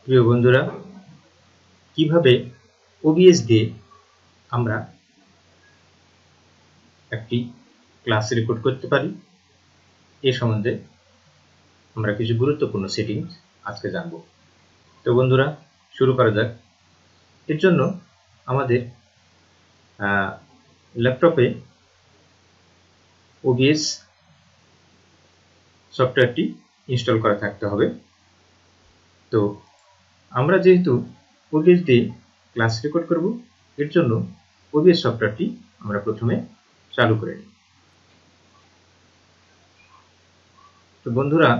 প্রিয় বন্ধুরা, কিভাবে OBS দিয়ে আমরা একটি ক্লাস রেকর্ড করতে পারি এ সম্বন্ধে আমরা কিছু গুরুত্বপূর্ণ সেটিংস আজকে জানব। তো বন্ধুরা, শুরু করা যাক। এর জন্য আমাদের ল্যাপটপে OBS সফটওয়্যারটি ইনস্টল করা থাকতে হবে। তো আমরা যেহেতু OBS দিয়ে ক্লাস রেকর্ড করব, এর জন্য OBS সফটওয়্যারটি আমরা প্রথমে চালু করে নিই। তো বন্ধুরা,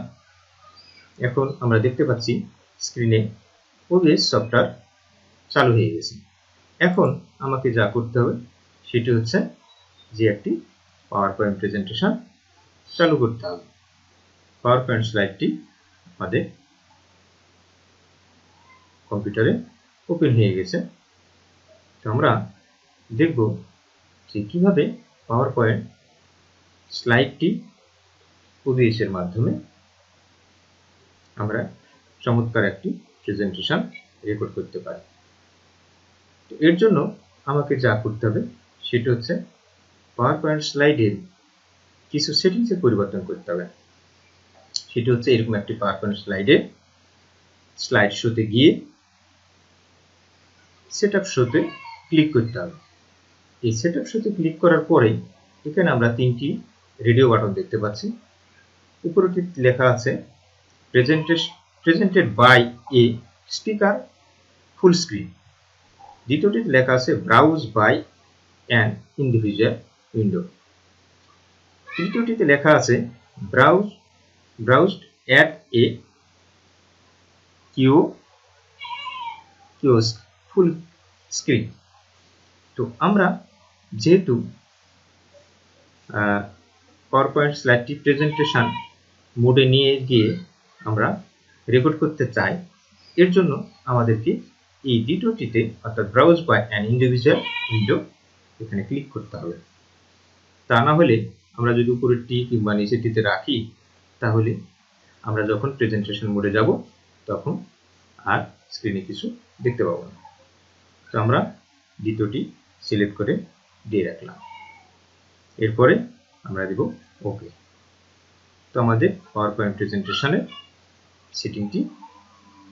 এখন আমরা দেখতে পাচ্ছি স্ক্রিনে OBS সফটওয়্যার চালু হয়ে গেছে। এখন আমাকে যা করতে হবে সেটি হচ্ছে যে একটি পাওয়ার পয়েন্ট প্রেজেন্টেশন চালু করতে হবে। পাওয়ার পয়েন্ট স্লাইডটি আমাদের কম্পিউটারে ওপেন হয়ে গেছে। তো আমরা দেখব যে কিভাবে পাওয়ার পয়েন্ট স্লাইডটি OBS এর মাধ্যমে আমরা চমৎকার একটি প্রেজেন্টেশন রেকর্ড করতে পারি। তো এর জন্য আমাকে যা করতে হবে সেটা হচ্ছে পাওয়ার পয়েন্ট স্লাইডের কিছু সেটিংসের পরিবর্তন করতে হবে। সেটি হচ্ছে এরকম একটি পাওয়ার পয়েন্ট স্লাইড শোতে গিয়ে সেটআপ শোতে ক্লিক করতে হবে। এই সেটআপ শোতে ক্লিক করার পরে এখানে আমরা তিনটি রেডিও বাটন দেখতে পাচ্ছি। উপরটি লেখা আছে presented by a speaker full screen. দ্বিতীয়টিতে লেখা আছে browse by an individual window. তৃতীয়টিতে লেখা আছে browsed at a kiosk full screen. তো আমরা যেহেতু পাওয়ার পয়েন্ট স্লাইডটি প্রেজেন্টেশন মোডে নিয়ে গিয়ে আমরা রেকর্ড করতে চাই, এর জন্য আমাদেরকে এই দ্বিতীয়টিতে অর্থাৎ browse by an individual window এখানে ক্লিক করতে হবে। তা না হলে আমরা যদি উপরেরটি কিংবা নিচেরটিতে রাখি তাহলে আমরা যখন প্রেজেন্টেশন মোডে যাব তখন আর স্ক্রিনে কিছু দেখতে পাবো না। তো আমরা দ্বিতীয়টি সিলেক্ট করে দিয়ে রাখলাম। এরপরে আমরা দেব ওকে। তো আমাদের পাওয়ার পয়েন্ট প্রেজেন্টেশনের সেটিংটি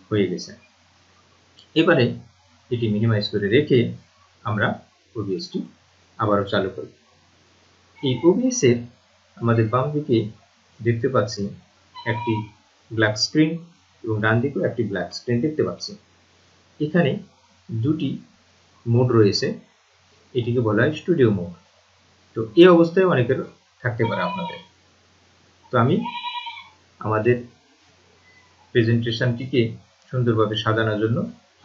হয়ে গেছে। এবারে এটি মিনিমাইজ করে রেখে আমরা OBSটি আবারও চালু করি। এই OBS এর আমাদের বাম দিকে দেখতে পাচ্ছি একটি ব্ল্যাক স্ক্রিন এবং ডান দিকেও একটি ব্ল্যাক স্ক্রিন দেখতে পাচ্ছি। এখানে দুটি মোড রয়েছে, এটিকে বলা হয় স্টুডিও মোড। তো এই অবস্থায় অনেকের থাকতে পারে আপনাদের। তো আমি আমাদের প্রেজেন্টেশনটিকে সুন্দরভাবে সাজানোর জন্য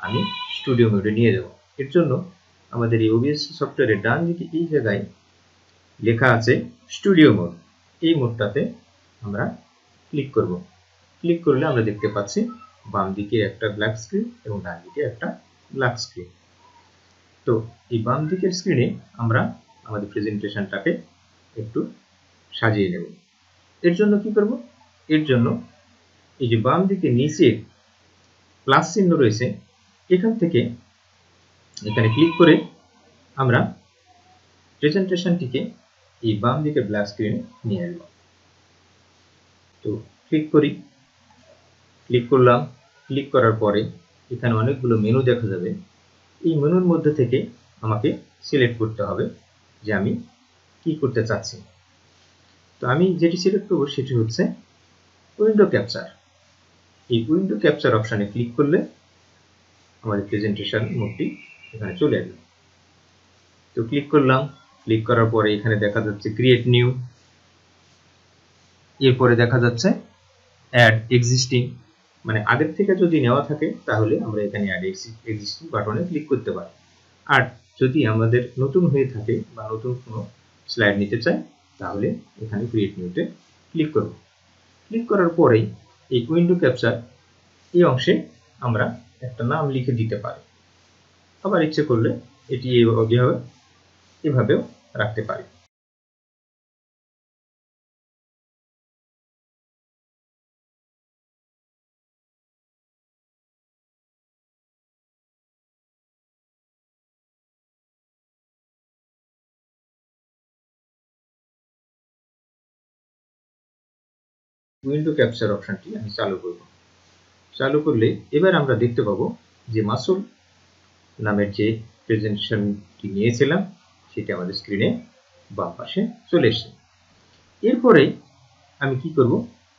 আমি স্টুডিও মোডে নিয়ে যাব। এর জন্য আমাদের এই OBS সফটওয়্যারের ডান দিকে এই জায়গায় লেখা আছে স্টুডিও মোড। এই মোডটাতে আমরা ক্লিক করব। ক্লিক করলে আমরা দেখতে পাচ্ছি বাম দিকে একটা ব্ল্যাক স্ক্রিন এবং ডান দিকে একটা ব্ল্যাক স্ক্রিন। তো এই বাম দিকের স্ক্রিনে আমরা আমাদের প্রেজেন্টেশনটাকে একটু সাজিয়ে নেব। এর জন্য কি করব? এর জন্য এই যে বাম দিকে নিচে প্লাস চিহ্ন রয়েছে, এখান থেকে এখানে ক্লিক করে আমরা প্রেজেন্টেশনটিকে এই বাম দিকে ব্ল্যাক স্ক্রিনে নিয়ে আসব। তো ক্লিক করি, ক্লিক করলাম। ক্লিক করার পরে এখানে অনেকগুলো মেনু দেখা যাবে। এই মেনুর মধ্যে থেকে আমাকে সিলেক্ট করতে হবে যে আমি কি করতে চাচ্ছি। তো আমি যেটি সিলেক্ট করব সেটি হচ্ছে উইন্ডো ক্যাপচার। এই উইন্ডো ক্যাপচার অপশানে ক্লিক করলে আমাদের প্রেজেন্টেশন মোডটি এখানে চলে আসবে। তো ক্লিক করলাম। ক্লিক করার পরে এখানে দেখা যাচ্ছে ক্রিয়েট নিউ, এরপরে দেখা যাচ্ছে অ্যাড এক্সিস্টিং, মানে আগের থেকে যদি নেওয়া থাকে তাহলে আমরা এখানে অ্যাড এক্সিস্টিং বাটনে ক্লিক করতে পারি। আর যদি আমাদের নতুন হয়ে থাকে বা নতুন কোনো স্লাইড নিতে চাই তাহলে এখানে ক্রিয়েট নিউতে ক্লিক করব। ক্লিক করার পরেই এই উইন্ডো ক্যাপচার এই অংশে আমরা একটা নাম লিখে দিতে পারি। আবার ইচ্ছে করলে এটি এভাবেও রাখতে পারি। উইন্ডো ক্যাপচার অপশনটি আমি চালু করব। চালু করলে এবার আমরা দেখতে পাবো যে মাসুল নামের যে প্রেজেন্টেশনটি নিয়েছিলাম সেটি আমাদের স্ক্রিনে বাম পাশে চলে এসেছে। এরপরে আমি কি করব,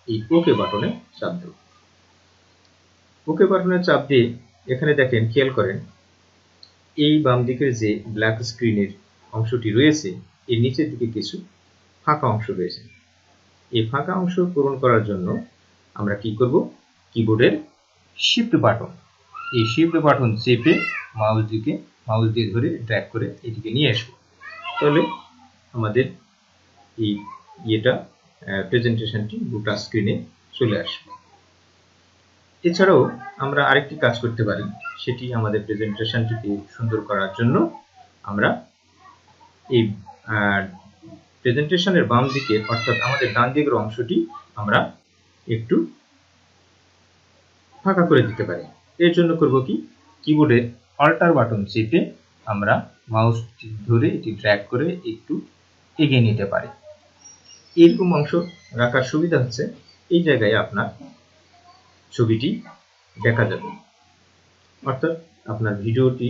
এই ওকে বাটনে চাপ দেব। ওকে বাটনে চাপ দিয়ে এখানে দেখেন, খেয়াল করেন এই বাম দিকের যে ব্ল্যাক স্ক্রিনের অংশটি রয়েছে এর নিচের দিকে কিছু ফাঁকা অংশ রয়েছে। এই ফাঁকা অংশ পূরণ করার জন্য আমরা কি করব, কিবোর্ডের শিফট বাটন, এই শিফট বাটন চেপে মাউস দিয়ে ধরে ড্র্যাগ করে এদিকে নিয়ে আসবো। তাহলে আমাদের এই প্রেজেন্টেশনটি গোটা স্ক্রিনে চলে আসবে। এছাড়াও আমরা আরেকটি কাজ করতে পারি, সেটি আমাদের প্রেজেন্টেশনটিকে সুন্দর করার জন্য আমরা এই প্রেজেন্টেশনের বাম দিকে অর্থাৎ আমাদের ডান দিকের অংশটি আমরা একটু ফাঁকা করে দিতে পারি। এর জন্য করব কি, কিবোর্ডের অল্টার বাটন চেপে আমরা মাউস ধরে এটি ড্র্যাগ করে একটু এগিয়ে নিতে পারি। এরকম অংশ রাখার সুবিধা হচ্ছে এই জায়গায় আপনার ছবিটি দেখা যাবে, অর্থাৎ আপনার ভিডিওটি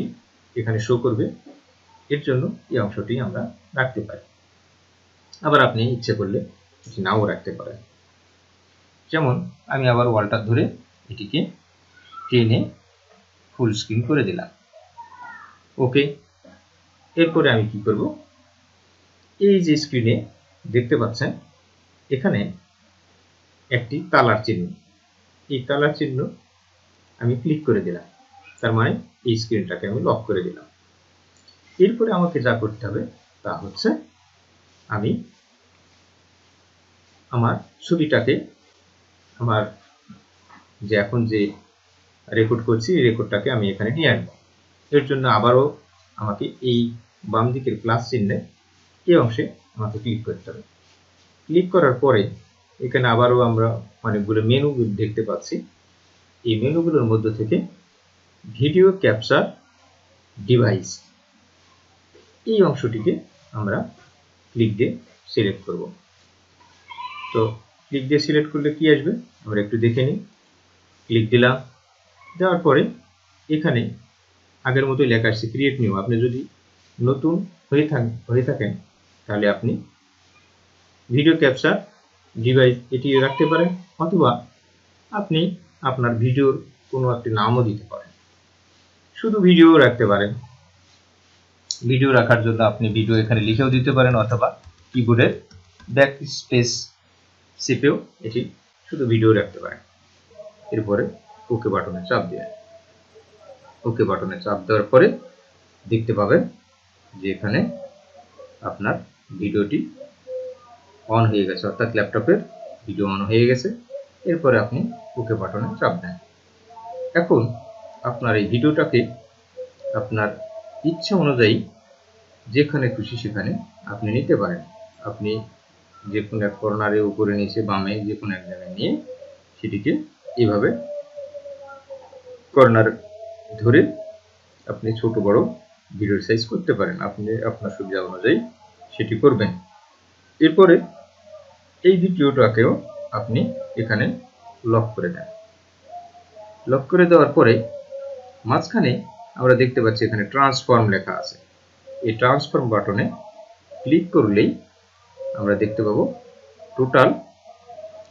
এখানে শো করবে। এর জন্য এই অংশটি আমরা রাখতে পারি। আবার আপনি ইচ্ছে করলে এটি নাও রাখতে পারেন। যেমন আমি আবার ওয়ালটার ধরে এটিকে টেনে ফুল স্ক্রিন করে দিলাম। ওকে। এরপরে আমি কি করব, এই যে স্ক্রিনে দেখতে পাচ্ছেন এখানে একটি তালার চিহ্ন, এই তালার চিহ্ন আমি ক্লিক করে দিলাম, তার মানে এই স্ক্রিনটাকে আমি লক করে দিলাম। এরপরে আমাকে যা করতে হবে তা হচ্ছে আমি আমার ছবিটাকে, আমার যে এখন যে রেকর্ড করছি এই রেকর্ডটাকে আমি এখানে নিয়ে আনবো। এর জন্য আবারও আমাকে এই বাম দিকের প্লাস চিহ্নে এই অংশে আমাকে ক্লিক করতে হবে। ক্লিক করার পরে এখানে আবারও আমরা অনেকগুলো মেনু দেখতে পাচ্ছি। এই মেনুগুলোর মধ্যে থেকে ভিডিও ক্যাপচার ডিভাইস, এই অংশটিকে আমরা ক্লিক দিয়ে সিলেক্ট করব। তো ক্লিক দিয়ে সিলেক্ট করলে কি আসবে আমরা একটু দেখে নিই। ক্লিক দিলাম, দেওয়ার পরে এখানে আগের মতোই লেখা আসছে ক্রিয়েট নিউ। আপনি যদি নতুন হয়ে থাকেন তাহলে আপনি ভিডিও ক্যাপচার ডিভাইস এটি রাখতে পারেন, অথবা আপনি আপনার ভিডিওর কোনো একটি নামও দিতে পারেন, শুধু ভিডিও রাখতে পারেন। ভিডিও রাখার জন্য আপনি ভিডিও এখানে লিখেও দিতে পারেন, অথবা কিবোর্ডের ব্যাক স্পেস চেপেও এটি শুধু ভিডিও রাখতে পারেন। এরপরে ওকে বাটনে চাপ দিবেন। ওকে বাটনে চাপ দেওয়ার পরে দেখতে পাবেন যে এখানে আপনার ভিডিওটি অন হয়ে গেছে, অর্থাৎ ল্যাপটপের ভিডিও অন হয়ে গেছে। এরপরে আপনি ওকে বাটনে চাপ দেন। এখন আপনার এই ভিডিওটাকে আপনার ইচ্ছা অনুযায়ী যেখানে খুশি সেখানে আপনি নিতে পারেন। আপনি যে কোনো এক কর্নারে, উপরে নিচে বামে যে কোনো এক জায়গায় নিয়ে সেটিকে এইভাবে কর্নার ধরে আপনি ছোট বড় ভিডিওর সাইজ করতে পারেন। আপনি আপনার সুবিধা অনুযায়ী সেটি করবেন। এরপরে এই ভিডিওটাকেও আপনি এখানে লক করে দেন। লক করে দেওয়ার পরে মাঝখানে আমরা দেখতে পাচ্ছি এখানে ট্রান্সফর্ম লেখা আছে। এই ট্রান্সফর্ম বাটনে ক্লিক করলেই আমরা দেখতে পাবো টোটাল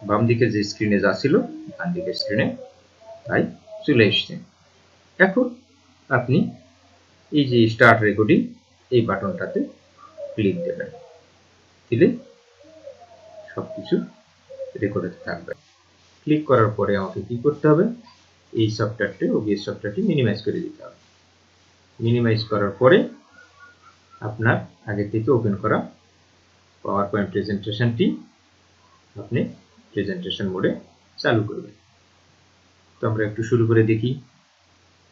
বাম দিকে যে স্ক্রিনে যা ছিল ডান দিকের স্ক্রিনে তাই চলে এসছে। এখন আপনি এই যে স্টার্ট রেকর্ডিং এই বাটনটাতে ক্লিক দেবেন, দিলে সবকিছু রেকর্ড থাকবে। ক্লিক করার পরে আমাকে কি করতে হবে, এই সফটওয়্যারটি OBS সফটওয়্যারটি মিনিমাইজ করে দিতে হবে। মিনিমাইজ করার পরে আপনার আগে থেকে ওপেন করা পাওয়ার পয়েন্ট প্রেজেন্টেশনটি আপনি প্রেজেন্টেশন মোডে চালু করবেন। তো আমরা একটু শুরু করে দেখি।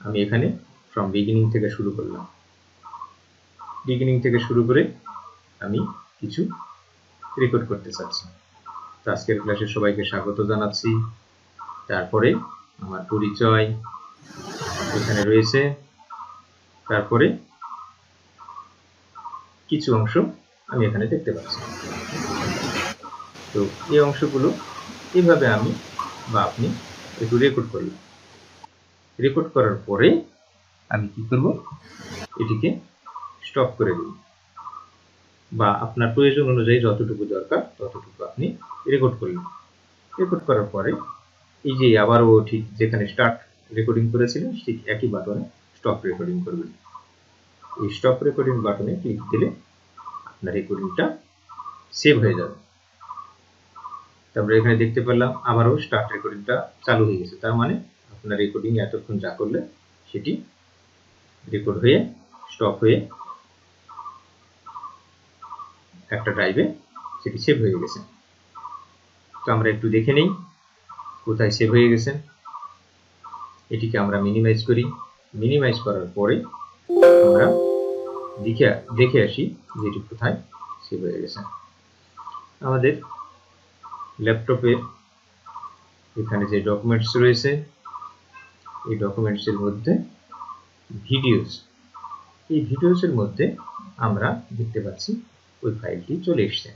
আমি এখানে ফ্রম বিগিনিং থেকে শুরু করলাম। বিগিনিং থেকে শুরু করে আমি কিছু রেকর্ড করতে চাচ্ছি। তো আজকের ক্লাসে সবাইকে স্বাগত জানাচ্ছি। তারপরে আমার পরিচয় এখানে রয়েছে, তারপরে কিছু অংশ আমি এখানে দেখতে পাচ্ছি। তো এই অংশগুলো এইভাবে আমি বা আপনি একটু রেকর্ড করলাম। রেকর্ড করার পরে আমি কি করব, এটিকে স্টপ করে দেব, বা আপনার প্রয়োজন অনুযায়ী যতটুকু দরকার ততটুকু আপনি রেকর্ড করলেন। রেকর্ড করার পরে এই যে আবারও ঠিক যেখানে স্টার্ট রেকর্ডিং করেছিলেন ঠিক একই বাটনে স্টপ রেকর্ডিং করবেন। এই স্টপ রেকর্ডিং বাটনে ক্লিক দিলে আপনার রেকর্ডিংটা সেভ হয়ে যাবে। তারপরে এখানে দেখতে পেলাম আবারও স্টার্ট রেকর্ডিংটা চালু হয়ে গেছে, তার মানে আপনার রেকর্ডিং এতক্ষণ যা করলে সেটি রেকর্ড হয়ে স্টপ হয়ে একটা ড্রাইভে সেটি সেভ হয়ে গেছে। তো আমরা একটু দেখে নেই কোথায় সেভ হয়ে গেছে। এটিকে আমরা মিনিমাইজ করি। মিনিমাইজ করার পরে আমরা দেখে আসি যে এটি কোথায় সেভ হয়ে গেছে। আমাদের ল্যাপটপের এখানে যে ডকুমেন্টস রয়েছে, এই ডকুমেন্টসের মধ্যে ভিডিওস, এই ভিডিওসের মধ্যে আমরা দেখতে পাচ্ছি ওই ফাইলটি চলে এসেছে।